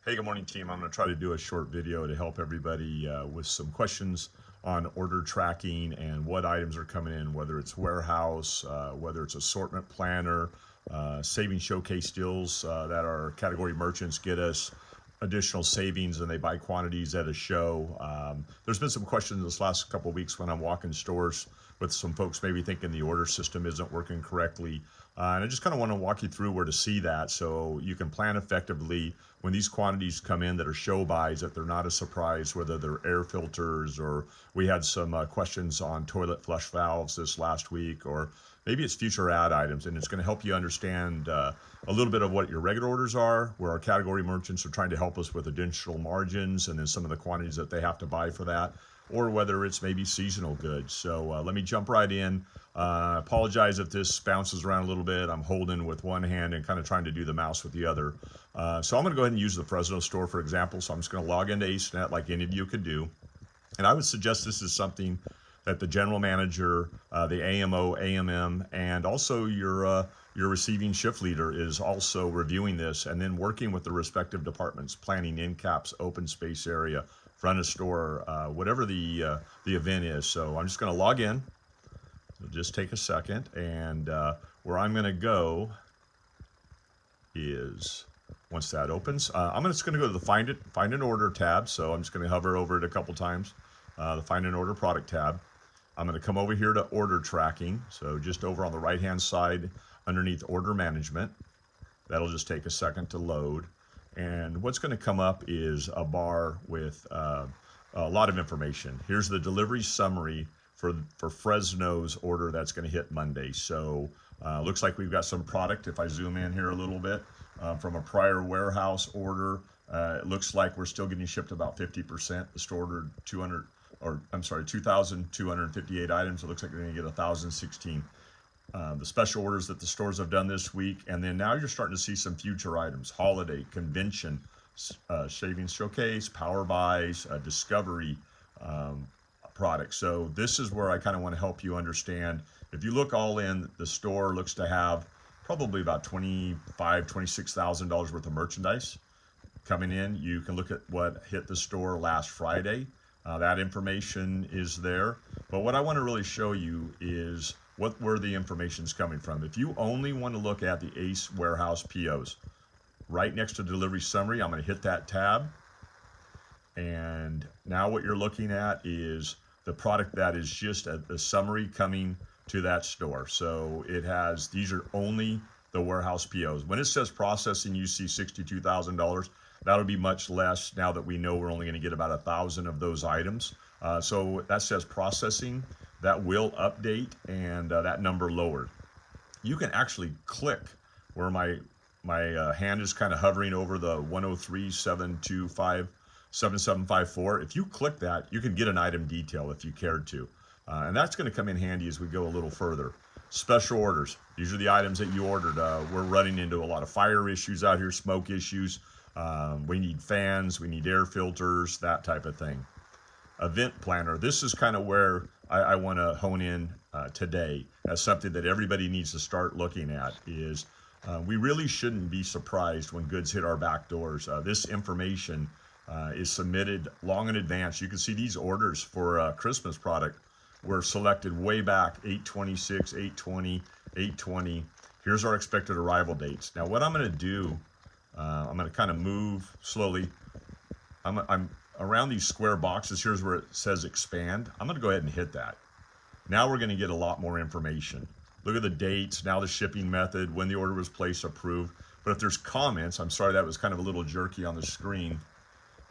Hey, good morning, team. I'm going to try to do a short video to help everybody with some questions on order tracking and what items are coming in, whether it's warehouse, whether it's assortment planner, saving showcase deals that our category merchants get us additional savings and they buy quantities at a show. There's been some questions this last couple of weeks when I'm walking stores with some folks maybe thinking the order system isn't working correctly. And I just kind of want to walk you through where to see that so you can plan effectively when these quantities come in that are show buys, that they're not a surprise, whether they're air filters, or we had some questions on toilet flush valves this last week, or maybe it's future ad items, and it's going to help you understand a little bit of what your regular orders are, where our category merchants are trying to help us with additional margins, and then some of the quantities that they have to buy for that, or whether it's maybe seasonal goods. So let me jump right in. Apologize if this bounces around a little bit. I'm holding with one hand and kind of trying to do the mouse with the other. So I'm going to go ahead and use the Fresno store, for example. So I'm just going to log into AceNet like any of you could do. And I would suggest this is something that the general manager, the AMO, AMM, and also your receiving shift leader is also reviewing this and then working with the respective departments, planning, in caps, open space area, front of store, whatever the event is. So I'm just going to log in. It'll just take a second, and where I'm going to go is, once that opens, I'm just going to go to the Find an Order tab. So I'm just going to hover over it a couple times, the Find an Order product tab. I'm going to come over here to order tracking. So just over on the right hand side underneath order management. That'll just take a second to load. And what's going to come up is a bar with a lot of information. Here's the delivery summary for Fresno's order that's going to hit Monday. So looks like we've got some product. If I zoom in here a little bit from a prior warehouse order, it looks like we're still getting shipped about 50%. The store ordered 2,258 items. It looks like we're going to get 1,016. The special orders that the stores have done this week, and then now you're starting to see some future items: holiday, convention, shaving showcase, power buys, discovery products. So this is where I kind of want to help you understand. If you look all in, the store looks to have probably about $26,000 worth of merchandise coming in. You can look at what hit the store last Friday. That information is there. But what I want to really show you is where the information's coming from. If you only want to look at the Ace Warehouse POs, right next to delivery summary, I'm going to hit that tab. And now what you're looking at is the product that is just a summary coming to that store. So it has, these are only the warehouse POs. When it says processing, you see $62,000. That'll be much less now that we know we're only going to get about 1,000 of those items. So that says processing. That will update, and that number lowered. You can actually click where my hand is kind of hovering over the 103-725-7754. If you click that, you can get an item detail if you cared to. And that's going to come in handy as we go a little further. Special orders. These are the items that you ordered. We're running into a lot of fire issues out here, smoke issues. We need fans, we need air filters, that type of thing. Event planner. This is kind of where I want to hone in today as something that everybody needs to start looking at. Is we really shouldn't be surprised when goods hit our back doors. This information is submitted long in advance. You can see these orders for Christmas product were selected way back, 8/26, 8/20, 8/20. Here's our expected arrival dates. Now what I'm going to do, I'm going to kind of move slowly. I'm around these square boxes. Here's where it says expand. I'm going to go ahead and hit that. Now we're going to get a lot more information. Look at the dates, now the shipping method, when the order was placed, approved. But if there's comments, I'm sorry that was kind of a little jerky on the screen.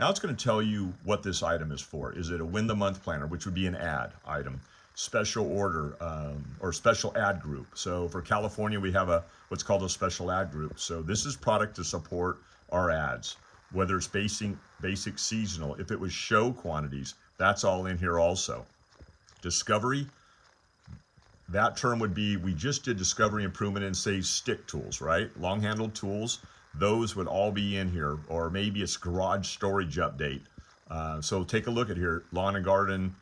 Now it's going to tell you what this item is for. Is it a win the month planner, which would be an ad item, special order, or special ad group. So for California, we have what's called a special ad group. So this is product to support our ads, whether it's basic seasonal. If it was show quantities, that's all in here also. Discovery, that term would be, we just did discovery improvement in, say, stick tools, right? Long handled tools, those would all be in here. Or maybe it's garage storage update. So take a look at here, lawn and garden,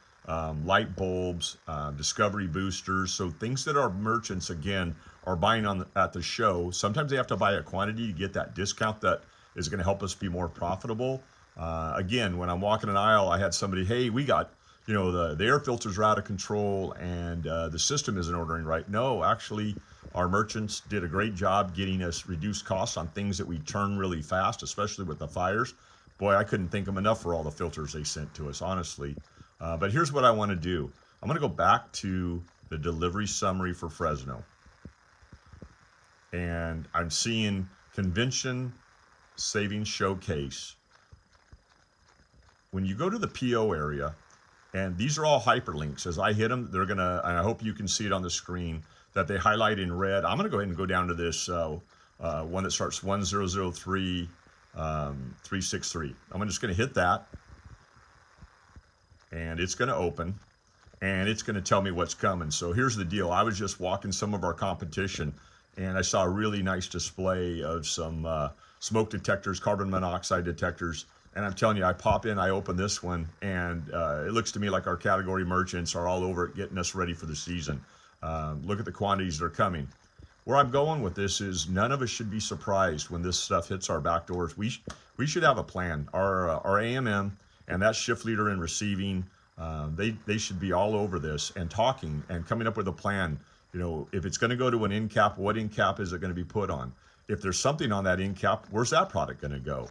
light bulbs, discovery boosters. So things that our merchants, again, are buying at the show. Sometimes they have to buy a quantity to get that discount that is going to help us be more profitable. Again, when I'm walking an aisle, I had somebody, hey, we got, the air filters are out of control and the system isn't ordering right. No, actually, our merchants did a great job getting us reduced costs on things that we turn really fast, especially with the fires. Boy, I couldn't thank them enough for all the filters they sent to us, honestly. But here's what I want to do. I'm going to go back to the delivery summary for Fresno. And I'm seeing Convention Savings Showcase. When you go to the PO area, and these are all hyperlinks. As I hit them, they're going to, and I hope you can see it on the screen, that they highlight in red. I'm going to go ahead and go down to this one that starts 1003 363. I'm just going to hit that, and it's going to open, and it's going to tell me what's coming. So here's the deal. I was just walking some of our competition, and I saw a really nice display of some smoke detectors, carbon monoxide detectors. And I'm telling you, I pop in, I open this one, and it looks to me like our category merchants are all over it getting us ready for the season. Look at the quantities that are coming. Where I'm going with this is none of us should be surprised when this stuff hits our back doors. We should have a plan. Our AMM and that shift leader in receiving, they should be all over this and talking and coming up with a plan. If it's going to go to an end cap, what end cap is it going to be put on? If there's something on that end cap, where's that product going to go?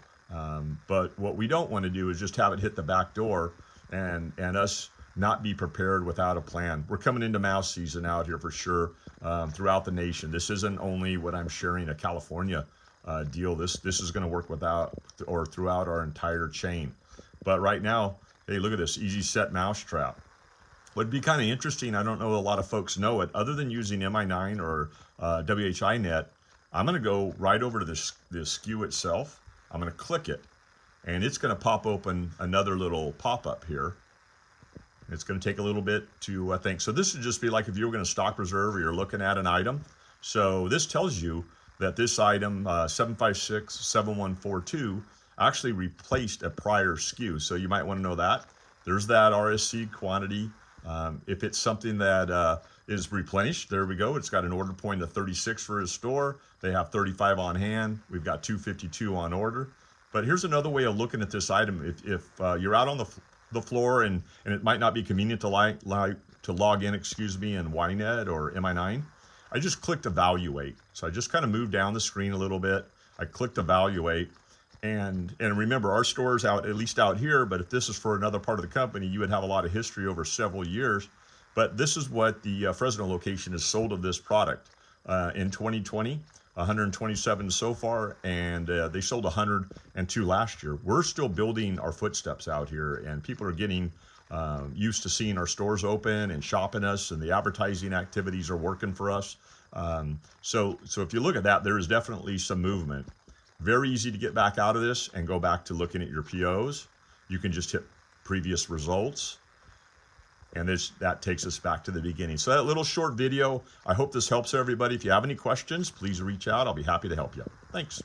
But what we don't want to do is just have it hit the back door and us not be prepared without a plan. We're coming into mouse season out here for sure throughout the nation. This isn't only what I'm sharing a California deal. This is going to work throughout our entire chain. But right now, hey, look at this Easy Set Mousetrap. What'd be kind of interesting, I don't know a lot of folks know it, other than using MI9 or WHINet, I'm going to go right over to this SKU itself. I'm going to click it, and it's going to pop open another little pop-up here. It's going to take a little bit to think. So this would just be like if you were going to stock reserve or you're looking at an item. So this tells you that this item, 7567142, actually replaced a prior SKU. So you might want to know that. There's that RSC quantity. If it's something that is replenished, there we go. It's got an order point of 36 for his store. They have 35 on hand. We've got 252 on order. But here's another way of looking at this item. If you're out on the floor and it might not be convenient to log in, in YNet or MI9, I just clicked evaluate. So I just kind of moved down the screen a little bit. I clicked evaluate. And remember, our store's out, at least out here, but if this is for another part of the company, you would have a lot of history over several years. But this is what the Fresno location has sold of this product. In 2020, 127 so far, and they sold 102 last year. We're still building our footsteps out here, and people are getting used to seeing our stores open and shopping us, and the advertising activities are working for us. So if you look at that, there is definitely some movement. Very easy to get back out of this and go back to looking at your POs. You can just hit previous results, and that takes us back to the beginning. So that little short video, I hope this helps everybody. If you have any questions, please reach out. I'll be happy to help you. Thanks.